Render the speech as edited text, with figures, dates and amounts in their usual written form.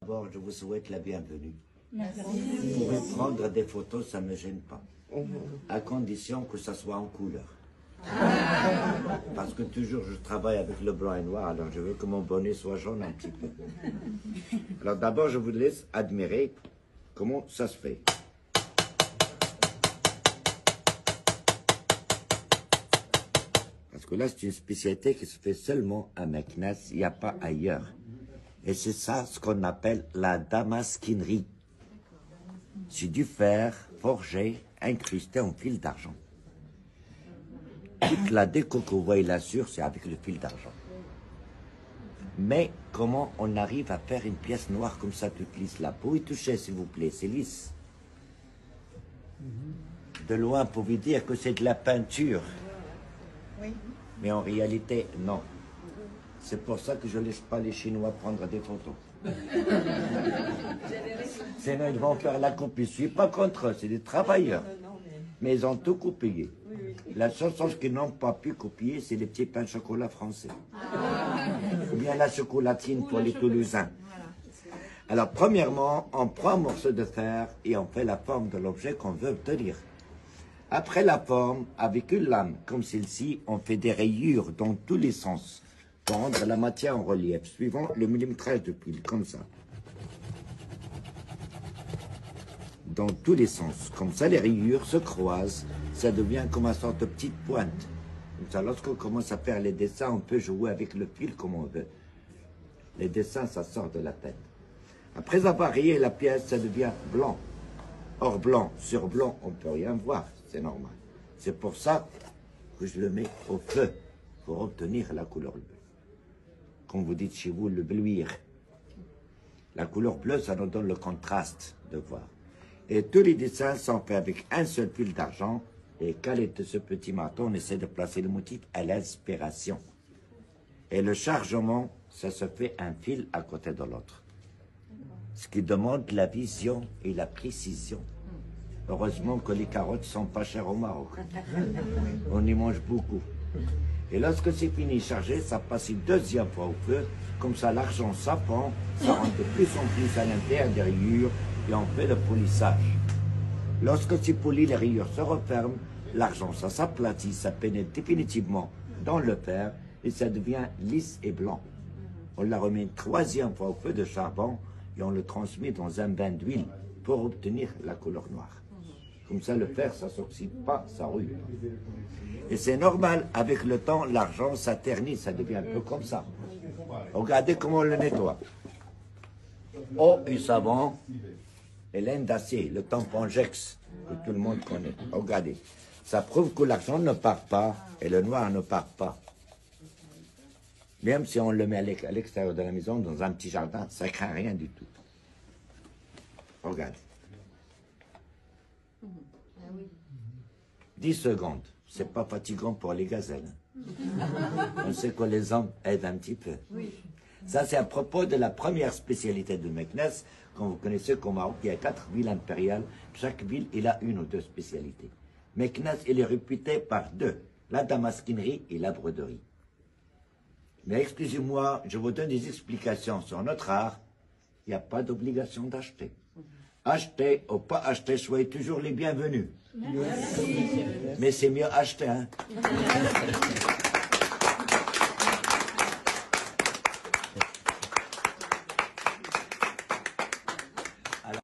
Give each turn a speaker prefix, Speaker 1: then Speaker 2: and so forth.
Speaker 1: D'abord, je vous souhaite la bienvenue.
Speaker 2: Merci.
Speaker 1: Vous pouvez prendre des photos, ça ne me gêne pas. À condition que ça soit en couleur. Parce que toujours je travaille avec le blanc et noir, alors je veux que mon bonnet soit jaune un petit peu. Alors d'abord, je vous laisse admirer comment ça se fait. Parce que là, c'est une spécialité qui se fait seulement à Meknès, il n'y a pas ailleurs. Et c'est ça ce qu'on appelle la damasquinerie. C'est du fer forgé, incrusté en fil d'argent. Toute la déco que vous voyez là-dessus, c'est avec le fil d'argent. Mais comment on arrive à faire une pièce noire comme ça, toute lisse là? Pour y toucher, s'il vous plaît, c'est lisse. De loin, pour vous dire que c'est de la peinture.
Speaker 2: Oui.
Speaker 1: Mais en réalité, non. C'est pour ça que je ne laisse pas les Chinois prendre des photos. Sinon, ils vont faire la copie. Je ne suis pas contre eux, c'est des travailleurs. Mais ils ont tout copié. La seule chose qu'ils n'ont pas pu copier, c'est les petits pains chocolat français. Ou bien la chocolatine pour les Toulousains. Alors, premièrement, on prend un morceau de fer et on fait la forme de l'objet qu'on veut obtenir. Après la forme, avec une lame comme celle-ci, on fait des rayures dans tous les sens pour rendre la matière en relief, suivant le millimétrage de pile, comme ça. Dans tous les sens. Comme ça, les rayures se croisent, ça devient comme une sorte de petite pointe. Comme ça, lorsqu'on commence à faire les dessins, on peut jouer avec le fil comme on veut. Les dessins, ça sort de la tête. Après avoir rayé la pièce, ça devient blanc. Or, blanc sur blanc, on ne peut rien voir, c'est normal. C'est pour ça que je le mets au feu, pour obtenir la couleur bleue. Comme vous dites chez vous, le bleuir. La couleur bleue, ça nous donne le contraste de voir. Et tous les dessins sont faits avec un seul fil d'argent. Et calé de ce petit marteau, on essaie de placer le motif à l'inspiration. Et le chargement, ça se fait un fil à côté de l'autre. Ce qui demande la vision et la précision. Heureusement que les carottes sont pas chères au Maroc. On y mange beaucoup. Et lorsque c'est fini chargé, ça passe une deuxième fois au feu. Comme ça, l'argent s'append, ça rentre de plus en plus à l'intérieur des rayures et on fait le polissage. Lorsque c'est poli, les rayures se referment, l'argent, ça s'aplatit, ça pénètre définitivement dans le fer et ça devient lisse et blanc. On la remet une troisième fois au feu de charbon et on le transmet dans un bain d'huile pour obtenir la couleur noire. Comme ça, le fer, ça ne s'oxyde pas, ça rouille pas. Et c'est normal, avec le temps, l'argent, ça ternit, ça devient un peu comme ça. Regardez comment on le nettoie. Eau et savon et laine d'acier, le tampon Jex, que tout le monde connaît. Regardez, ça prouve que l'argent ne part pas et le noir ne part pas. Même si on le met à l'extérieur de la maison, dans un petit jardin, ça ne craint rien du tout. Regardez. 10 secondes, c'est pas fatigant pour les gazelles. On sait que les hommes aident un petit peu. Ça, c'est à propos de la première spécialité de Meknès. Comme vous connaissez qu'au Maroc, il y a 4 villes impériales. Chaque ville, il a une ou deux spécialités. Meknès, il est réputé par deux, la damasquinerie et la broderie. Mais excusez-moi, je vous donne des explications sur notre art. Il n'y a pas d'obligation d'acheter. Acheter ou pas acheter, soyez toujours les bienvenus. Merci. Mais c'est mieux acheter, hein.